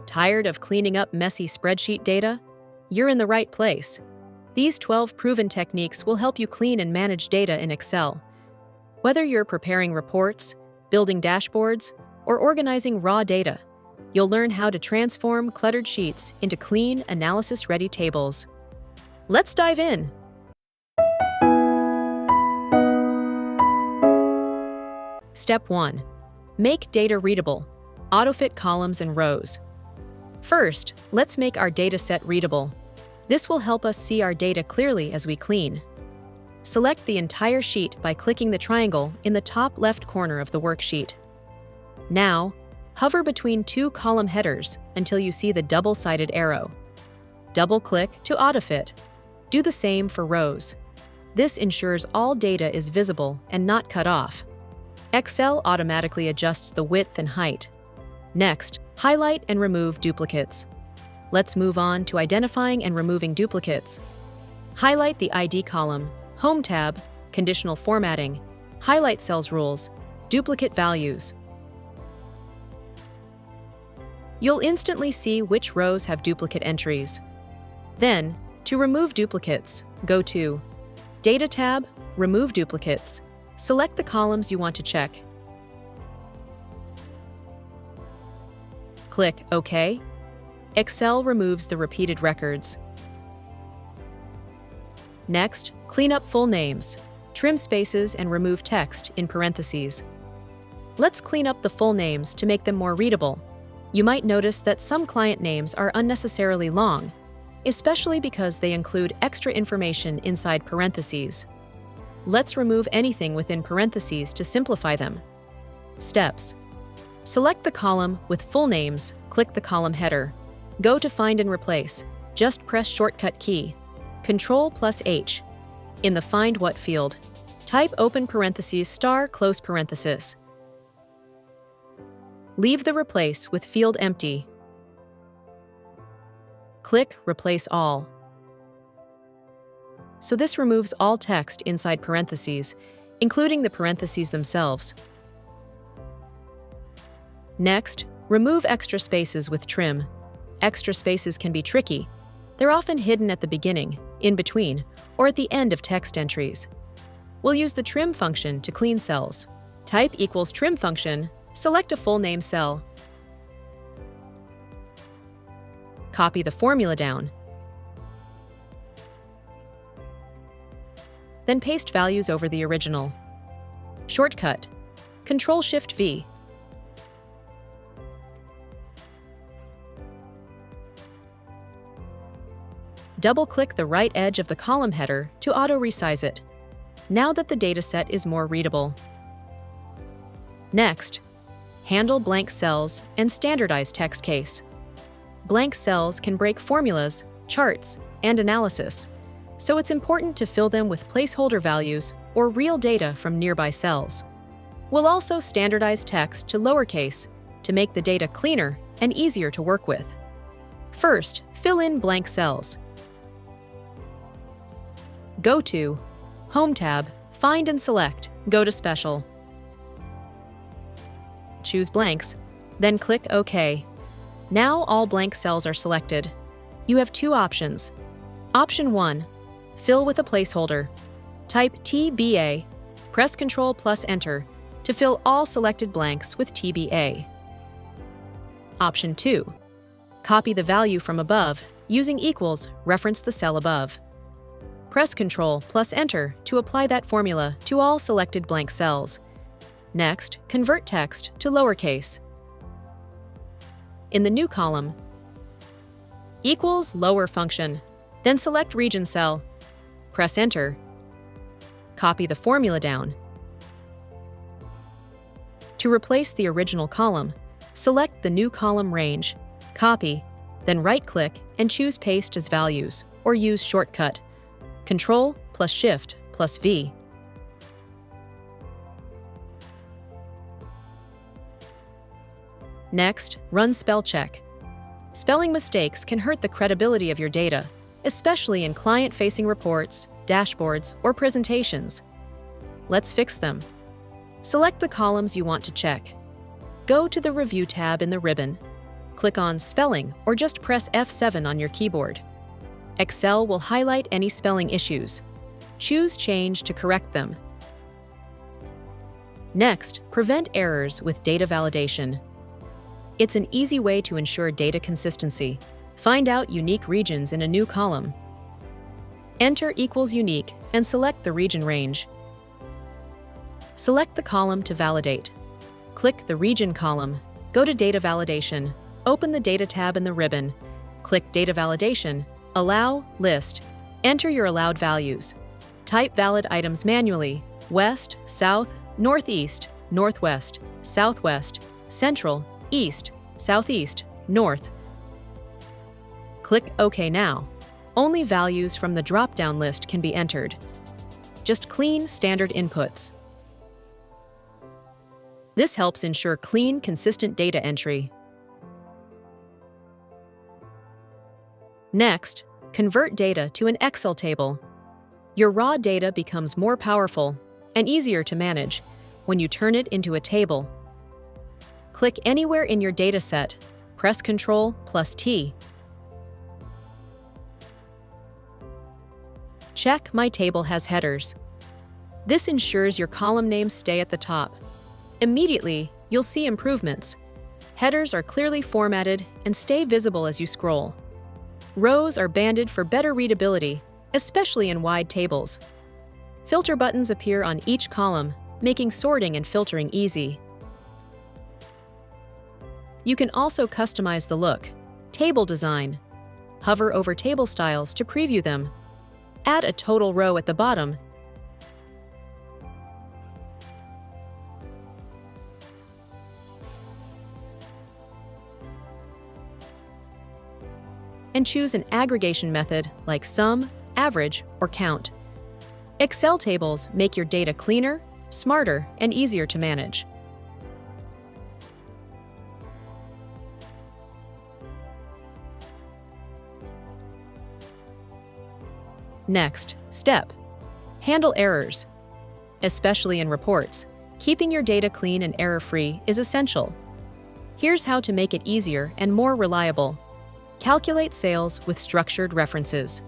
Tired of cleaning up messy spreadsheet data? You're in the right place. These 12 proven techniques will help you clean and manage data in Excel. Whether you're preparing reports, building dashboards, or organizing raw data, you'll learn how to transform cluttered sheets into clean, analysis-ready tables. Let's dive in. Step 1. Make data readable. Autofit columns and rows. First, let's make our data set readable. This will help us see our data clearly as we clean. Select the entire sheet by clicking the triangle in the top left corner of the worksheet. Now, hover between two column headers until you see the double-sided arrow. Double-click to Autofit. Do the same for rows. This ensures all data is visible and not cut off. Excel automatically adjusts the width and height. Next, highlight and remove duplicates. Let's move on to identifying and removing duplicates. Highlight the ID column, Home tab, Conditional Formatting, Highlight Cells Rules, Duplicate Values. You'll instantly see which rows have duplicate entries. Then, to remove duplicates, go to Data tab, Remove Duplicates. Select the columns you want to check. Click OK. Excel removes the repeated records. Next, clean up full names, trim spaces, and remove text in parentheses. Let's clean up the full names to make them more readable. You might notice that some client names are unnecessarily long, especially because they include extra information inside parentheses. Let's remove anything within parentheses to simplify them. Steps. Select the column with full names, click the column header. Go to Find and Replace. Just press shortcut key, Ctrl+H. In the Find What field, type open parentheses * close parenthesis. Leave the Replace with field empty. Click Replace All. So this removes all text inside parentheses, including the parentheses themselves. Next, remove extra spaces with trim. Extra spaces can be tricky. They're often hidden at the beginning, in between, or at the end of text entries. We'll use the trim function to clean cells. Type =trim function, select a full name cell. Copy the formula down. Then paste values over the original. Shortcut, Ctrl+Shift+V. Double-click the right edge of the column header to auto-resize it, now that the dataset is more readable. Next, handle blank cells and standardize text case. Blank cells can break formulas, charts, and analysis, so it's important to fill them with placeholder values or real data from nearby cells. We'll also standardize text to lowercase to make the data cleaner and easier to work with. First, fill in blank cells. Go to Home tab, Find and select, go to Special. Choose blanks, then click OK. Now all blank cells are selected. You have two options. Option 1. Fill with a placeholder. Type TBA, press Ctrl+Enter to fill all selected blanks with TBA. Option 2. Copy the value from above, using equals, reference the cell above. Press Ctrl+Enter to apply that formula to all selected blank cells. Next, convert text to lowercase. In the new column, =lower function, then select region cell. Press Enter. Copy the formula down. To replace the original column, select the new column range, copy, then right-click and choose Paste as Values, or use shortcut, Ctrl+Shift+V. Next, run spell check. Spelling mistakes can hurt the credibility of your data, especially in client-facing reports, dashboards, or presentations. Let's fix them. Select the columns you want to check. Go to the Review tab in the ribbon. Click on Spelling or just press F7 on your keyboard. Excel will highlight any spelling issues. Choose Change to correct them. Next, prevent errors with data validation. It's an easy way to ensure data consistency. Find out unique regions in a new column. Enter equals unique and select the region range. Select the column to validate. Click the Region column. Go to Data Validation. Open the Data tab in the ribbon. Click Data Validation. Allow List. Enter your allowed values. Type valid items manually: West, South, Northeast, Northwest, Southwest, Central, East, Southeast, North. Click OK now. Only values from the drop-down list can be entered. Just clean standard inputs. This helps ensure clean, consistent data entry. Next, convert data to an Excel table. Your raw data becomes more powerful and easier to manage when you turn it into a table. Click anywhere in your dataset, press Ctrl+T. Check My Table has headers. This ensures your column names stay at the top. Immediately, you'll see improvements. Headers are clearly formatted and stay visible as you scroll. Rows are banded for better readability, especially in wide tables. Filter buttons appear on each column, making sorting and filtering easy. You can also customize the look. Table design. Hover over table styles to preview them. Add a total row at the bottom. And choose an aggregation method like sum, average, or count. Excel tables make your data cleaner, smarter, and easier to manage. Next step: handle errors. Especially in reports, keeping your data clean and error-free is essential. Here's how to make it easier and more reliable. Calculate sales with structured references.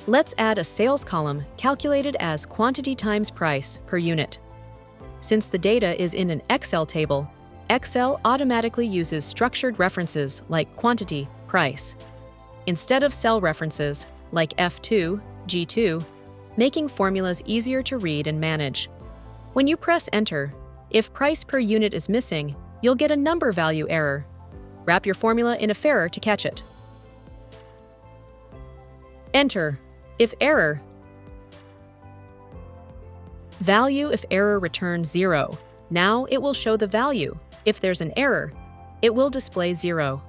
Let's add a sales column calculated as quantity times price per unit. Since the data is in an Excel table, Excel automatically uses structured references like quantity, price, instead of cell references like F2, G2, making formulas easier to read and manage. When you press Enter, if price per unit is missing, you'll get a number value error. Wrap your formula in IFERROR to catch it. Enter. If error. Value if error returns 0. Now it will show the value. If there's an error, it will display 0.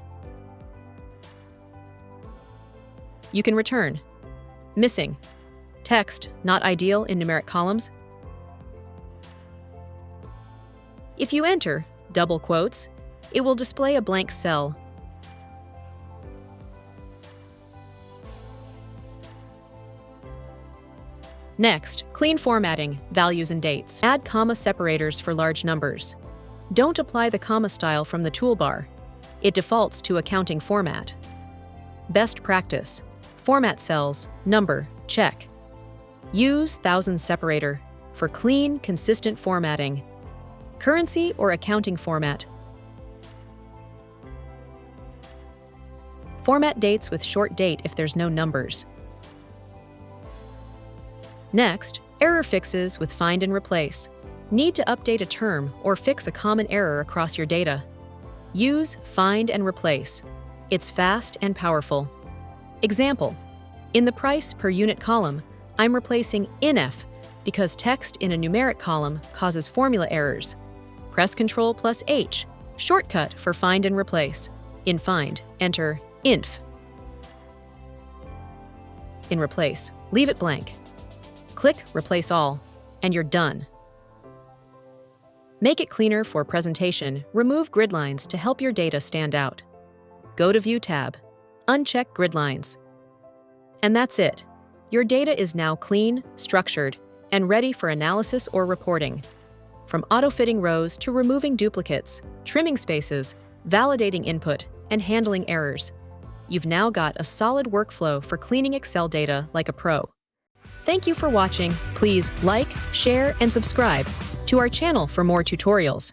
You can return. Missing. Text not ideal in numeric columns. If you enter double quotes, it will display a blank cell. Next, clean formatting, values and dates. Add comma separators for large numbers. Don't apply the comma style from the toolbar. It defaults to accounting format. Best practice: format cells, number, check. Use thousand separator for clean, consistent formatting. Currency or accounting format. Format dates with short date if there's no numbers. Next, error fixes with find and replace. Need to update a term or fix a common error across your data? Use find and replace. It's fast and powerful. Example: in the price per unit column, I'm replacing INF because text in a numeric column causes formula errors. Press Ctrl+H, shortcut for find and replace. In find, enter INF. In replace, leave it blank. Click Replace All, and you're done. Make it cleaner for presentation. Remove grid lines to help your data stand out. Go to View tab. Uncheck grid lines. And that's it. Your data is now clean, structured, and ready for analysis or reporting. From auto-fitting rows to removing duplicates, trimming spaces, validating input, and handling errors. You've now got a solid workflow for cleaning Excel data like a pro. Thank you for watching. Please like, share, and subscribe to our channel for more tutorials.